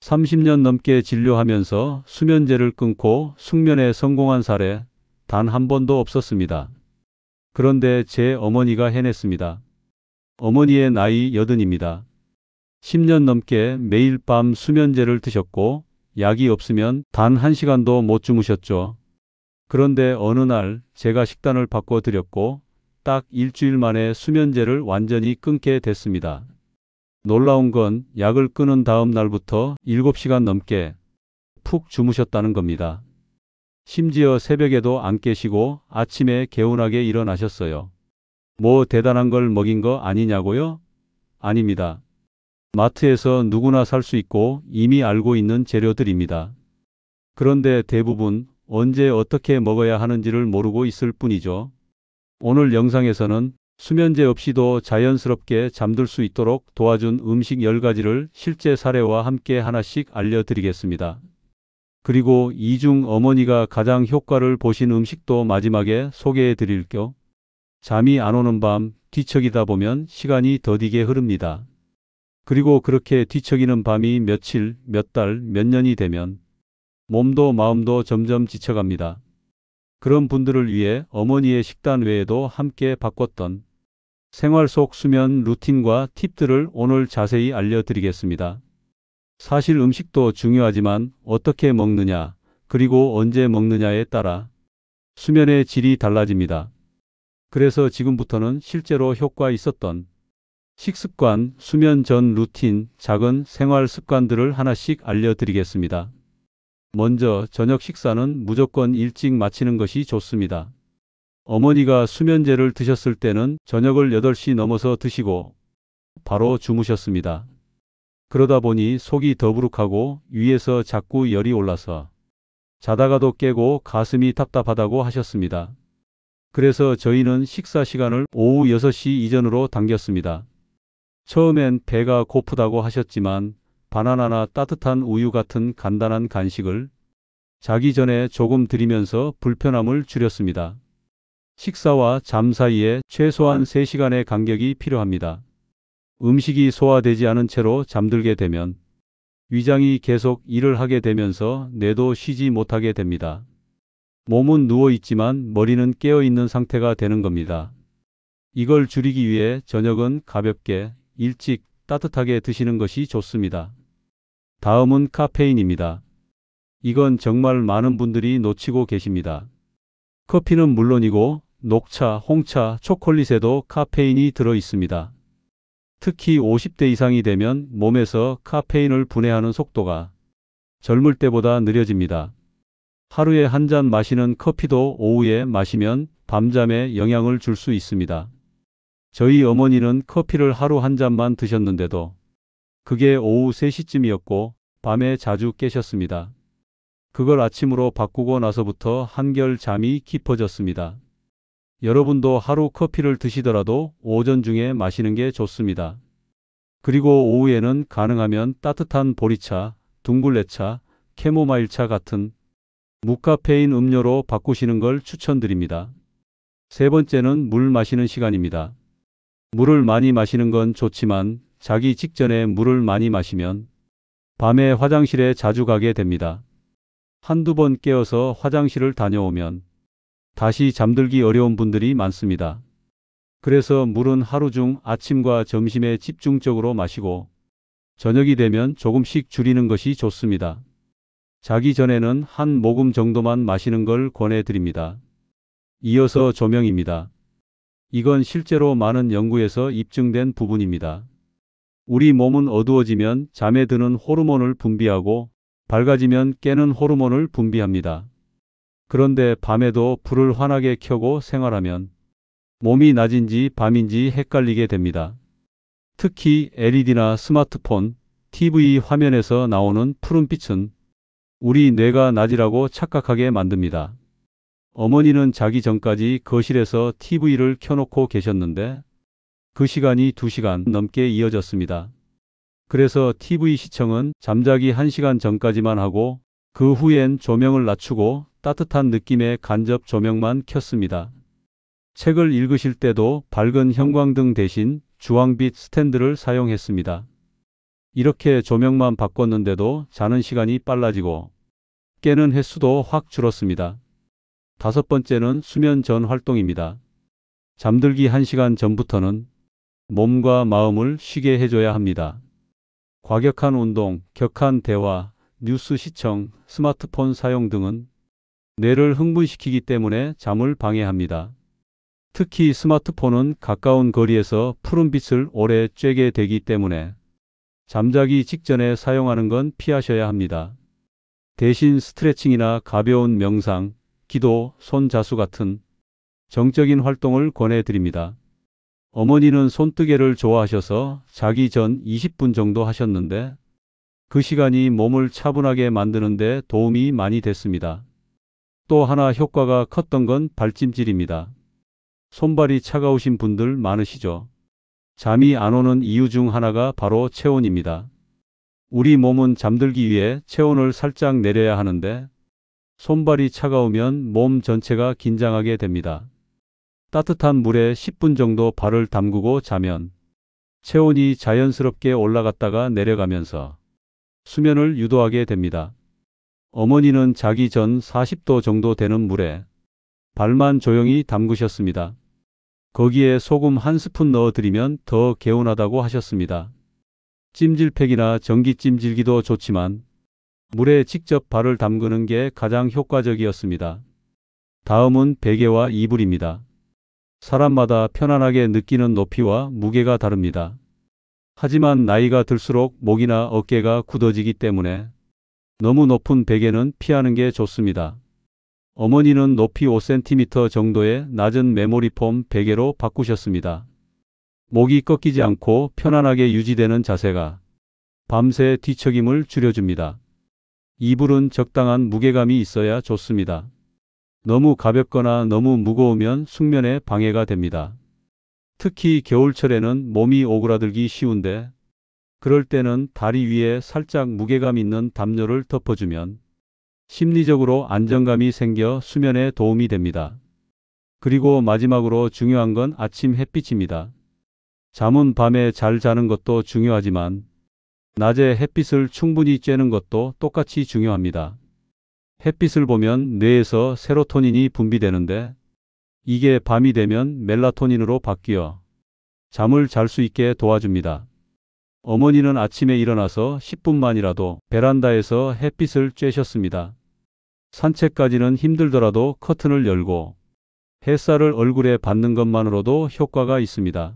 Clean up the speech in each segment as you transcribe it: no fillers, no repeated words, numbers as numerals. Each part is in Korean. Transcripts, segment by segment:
30년 넘게 진료하면서 수면제를 끊고 숙면에 성공한 사례 단 한 번도 없었습니다. 그런데 제 어머니가 해냈습니다. 어머니의 나이 80입니다. 10년 넘게 매일 밤 수면제를 드셨고 약이 없으면 단 1시간도 못 주무셨죠. 그런데 어느 날 제가 식단을 바꿔드렸고 딱 일주일 만에 수면제를 완전히 끊게 됐습니다. 놀라운 건 약을 끊은 다음 날부터 7시간 넘게 푹 주무셨다는 겁니다. 심지어 새벽에도 안 깨시고 아침에 개운하게 일어나셨어요. 뭐 대단한 걸 먹인 거 아니냐고요? 아닙니다. 마트에서 누구나 살 수 있고 이미 알고 있는 재료들입니다. 그런데 대부분 언제 어떻게 먹어야 하는지를 모르고 있을 뿐이죠. 오늘 영상에서는 수면제 없이도 자연스럽게 잠들 수 있도록 도와준 음식 10가지를 실제 사례와 함께 하나씩 알려드리겠습니다. 그리고 이 중 어머니가 가장 효과를 보신 음식도 마지막에 소개해 드릴게요. 잠이 안 오는 밤 뒤척이다 보면 시간이 더디게 흐릅니다. 그리고 그렇게 뒤척이는 밤이 며칠, 몇 달, 몇 년이 되면 몸도 마음도 점점 지쳐갑니다. 그런 분들을 위해 어머니의 식단 외에도 함께 바꿨던 생활 속 수면 루틴과 팁들을 오늘 자세히 알려드리겠습니다. 사실 음식도 중요하지만 어떻게 먹느냐, 그리고 언제 먹느냐에 따라 수면의 질이 달라집니다. 그래서 지금부터는 실제로 효과 있었던 식습관, 수면 전 루틴, 작은 생활 습관들을 하나씩 알려드리겠습니다. 먼저 저녁 식사는 무조건 일찍 마치는 것이 좋습니다. 어머니가 수면제를 드셨을 때는 저녁을 8시 넘어서 드시고 바로 주무셨습니다. 그러다 보니 속이 더부룩하고 위에서 자꾸 열이 올라서 자다가도 깨고 가슴이 답답하다고 하셨습니다. 그래서 저희는 식사 시간을 오후 6시 이전으로 당겼습니다. 처음엔 배가 고프다고 하셨지만 바나나나 따뜻한 우유 같은 간단한 간식을 자기 전에 조금 드리면서 불편함을 줄였습니다. 식사와 잠 사이에 최소한 3시간의 간격이 필요합니다. 음식이 소화되지 않은 채로 잠들게 되면 위장이 계속 일을 하게 되면서 뇌도 쉬지 못하게 됩니다. 몸은 누워 있지만 머리는 깨어 있는 상태가 되는 겁니다. 이걸 줄이기 위해 저녁은 가볍게, 일찍, 따뜻하게 드시는 것이 좋습니다. 다음은 카페인입니다. 이건 정말 많은 분들이 놓치고 계십니다. 커피는 물론이고 녹차, 홍차, 초콜릿에도 카페인이 들어 있습니다. 특히 50대 이상이 되면 몸에서 카페인을 분해하는 속도가 젊을 때보다 느려집니다. 하루에 한 잔 마시는 커피도 오후에 마시면 밤잠에 영향을 줄 수 있습니다. 저희 어머니는 커피를 하루 한 잔만 드셨는데도 그게 오후 3시쯤이었고 밤에 자주 깨셨습니다. 그걸 아침으로 바꾸고 나서부터 한결 잠이 깊어졌습니다. 여러분도 하루 커피를 드시더라도 오전 중에 마시는 게 좋습니다. 그리고 오후에는 가능하면 따뜻한 보리차, 둥글레차, 캐모마일차 같은 무카페인 음료로 바꾸시는 걸 추천드립니다. 세 번째는 물 마시는 시간입니다. 물을 많이 마시는 건 좋지만 자기 직전에 물을 많이 마시면 밤에 화장실에 자주 가게 됩니다. 한두 번 깨어서 화장실을 다녀오면 다시 잠들기 어려운 분들이 많습니다. 그래서 물은 하루 중 아침과 점심에 집중적으로 마시고 저녁이 되면 조금씩 줄이는 것이 좋습니다. 자기 전에는 한 모금 정도만 마시는 걸 권해드립니다. 이어서 조명입니다. 이건 실제로 많은 연구에서 입증된 부분입니다. 우리 몸은 어두워지면 잠에 드는 호르몬을 분비하고 밝아지면 깨는 호르몬을 분비합니다. 그런데 밤에도 불을 환하게 켜고 생활하면 몸이 낮인지 밤인지 헷갈리게 됩니다. 특히 LED나 스마트폰, TV 화면에서 나오는 푸른빛은 우리 뇌가 낮이라고 착각하게 만듭니다. 어머니는 자기 전까지 거실에서 TV를 켜놓고 계셨는데 그 시간이 2시간 넘게 이어졌습니다. 그래서 TV 시청은 잠자기 1시간 전까지만 하고 그 후엔 조명을 낮추고 따뜻한 느낌의 간접 조명만 켰습니다. 책을 읽으실 때도 밝은 형광등 대신 주황빛 스탠드를 사용했습니다. 이렇게 조명만 바꿨는데도 자는 시간이 빨라지고 깨는 횟수도 확 줄었습니다. 다섯 번째는 수면 전 활동입니다. 잠들기 1시간 전부터는 몸과 마음을 쉬게 해줘야 합니다. 과격한 운동, 격한 대화, 뉴스 시청, 스마트폰 사용 등은 뇌를 흥분시키기 때문에 잠을 방해합니다. 특히 스마트폰은 가까운 거리에서 푸른빛을 오래 쬐게 되기 때문에 잠자기 직전에 사용하는 건 피하셔야 합니다. 대신 스트레칭이나 가벼운 명상, 기도, 손자수 같은 정적인 활동을 권해드립니다. 어머니는 손뜨개를 좋아하셔서 자기 전 20분 정도 하셨는데 그 시간이 몸을 차분하게 만드는 데 도움이 많이 됐습니다. 또 하나 효과가 컸던 건 발찜질입니다. 손발이 차가우신 분들 많으시죠? 잠이 안 오는 이유 중 하나가 바로 체온입니다. 우리 몸은 잠들기 위해 체온을 살짝 내려야 하는데 손발이 차가우면 몸 전체가 긴장하게 됩니다. 따뜻한 물에 10분 정도 발을 담그고 자면 체온이 자연스럽게 올라갔다가 내려가면서 수면을 유도하게 됩니다. 어머니는 자기 전 40도 정도 되는 물에 발만 조용히 담그셨습니다. 거기에 소금 1스푼 넣어드리면 더 개운하다고 하셨습니다. 찜질팩이나 전기 찜질기도 좋지만 물에 직접 발을 담그는 게 가장 효과적이었습니다. 다음은 베개와 이불입니다. 사람마다 편안하게 느끼는 높이와 무게가 다릅니다. 하지만 나이가 들수록 목이나 어깨가 굳어지기 때문에 너무 높은 베개는 피하는 게 좋습니다. 어머니는 높이 5cm 정도의 낮은 메모리폼 베개로 바꾸셨습니다. 목이 꺾이지 않고 편안하게 유지되는 자세가 밤새 뒤척임을 줄여줍니다. 이불은 적당한 무게감이 있어야 좋습니다. 너무 가볍거나 너무 무거우면 숙면에 방해가 됩니다. 특히 겨울철에는 몸이 오그라들기 쉬운데 그럴 때는 다리 위에 살짝 무게감 있는 담요를 덮어주면 심리적으로 안정감이 생겨 수면에 도움이 됩니다. 그리고 마지막으로 중요한 건 아침 햇빛입니다. 잠은 밤에 잘 자는 것도 중요하지만 낮에 햇빛을 충분히 쬐는 것도 똑같이 중요합니다. 햇빛을 보면 뇌에서 세로토닌이 분비되는데 이게 밤이 되면 멜라토닌으로 바뀌어 잠을 잘 수 있게 도와줍니다. 어머니는 아침에 일어나서 10분만이라도 베란다에서 햇빛을 쬐셨습니다. 산책까지는 힘들더라도 커튼을 열고 햇살을 얼굴에 받는 것만으로도 효과가 있습니다.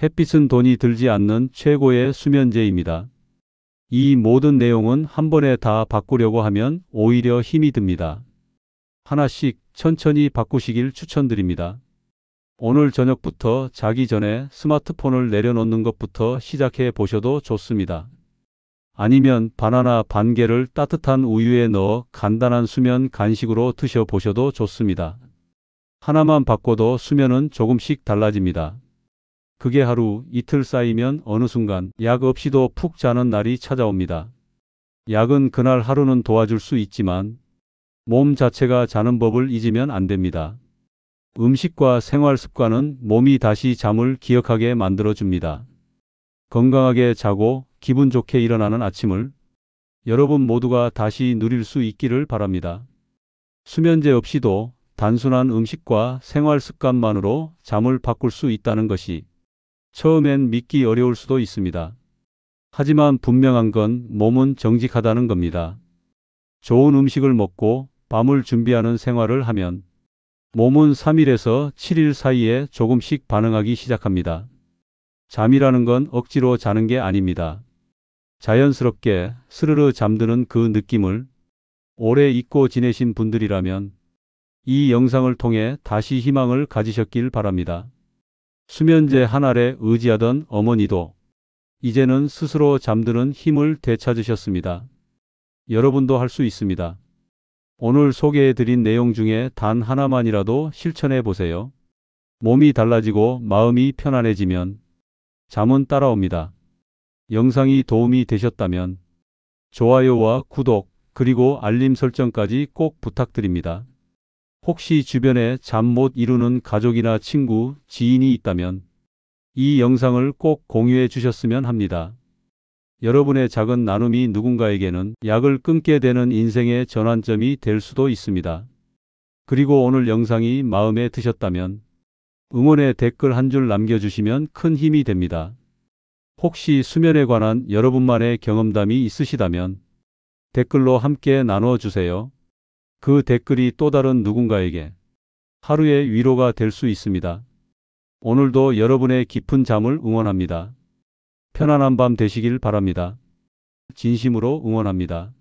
햇빛은 돈이 들지 않는 최고의 수면제입니다. 이 모든 내용은 한 번에 다 바꾸려고 하면 오히려 힘이 듭니다. 하나씩 천천히 바꾸시길 추천드립니다. 오늘 저녁부터 자기 전에 스마트폰을 내려놓는 것부터 시작해 보셔도 좋습니다. 아니면 바나나 반 개를 따뜻한 우유에 넣어 간단한 수면 간식으로 드셔보셔도 좋습니다. 하나만 바꿔도 수면은 조금씩 달라집니다. 그게 하루, 이틀 쌓이면 어느 순간 약 없이도 푹 자는 날이 찾아옵니다. 약은 그날 하루는 도와줄 수 있지만 몸 자체가 자는 법을 잊으면 안 됩니다. 음식과 생활 습관은 몸이 다시 잠을 기억하게 만들어줍니다. 건강하게 자고 기분 좋게 일어나는 아침을 여러분 모두가 다시 누릴 수 있기를 바랍니다. 수면제 없이도 단순한 음식과 생활 습관만으로 잠을 바꿀 수 있다는 것이 처음엔 믿기 어려울 수도 있습니다. 하지만 분명한 건 몸은 정직하다는 겁니다. 좋은 음식을 먹고 밤을 준비하는 생활을 하면 몸은 3일에서 7일 사이에 조금씩 반응하기 시작합니다. 잠이라는 건 억지로 자는 게 아닙니다. 자연스럽게 스르르 잠드는 그 느낌을 오래 잊고 지내신 분들이라면 이 영상을 통해 다시 희망을 가지셨길 바랍니다. 수면제 한 알에 의지하던 어머니도 이제는 스스로 잠드는 힘을 되찾으셨습니다. 여러분도 할 수 있습니다. 오늘 소개해드린 내용 중에 단 하나만이라도 실천해 보세요. 몸이 달라지고 마음이 편안해지면 잠은 따라옵니다. 영상이 도움이 되셨다면 좋아요와 구독 그리고 알림 설정까지 꼭 부탁드립니다. 혹시 주변에 잠 못 이루는 가족이나 친구, 지인이 있다면 이 영상을 꼭 공유해 주셨으면 합니다. 여러분의 작은 나눔이 누군가에게는 약을 끊게 되는 인생의 전환점이 될 수도 있습니다. 그리고 오늘 영상이 마음에 드셨다면 응원의 댓글 한 줄 남겨주시면 큰 힘이 됩니다. 혹시 수면에 관한 여러분만의 경험담이 있으시다면 댓글로 함께 나눠주세요. 그 댓글이 또 다른 누군가에게 하루의 위로가 될 수 있습니다. 오늘도 여러분의 깊은 잠을 응원합니다. 편안한 밤 되시길 바랍니다. 진심으로 응원합니다.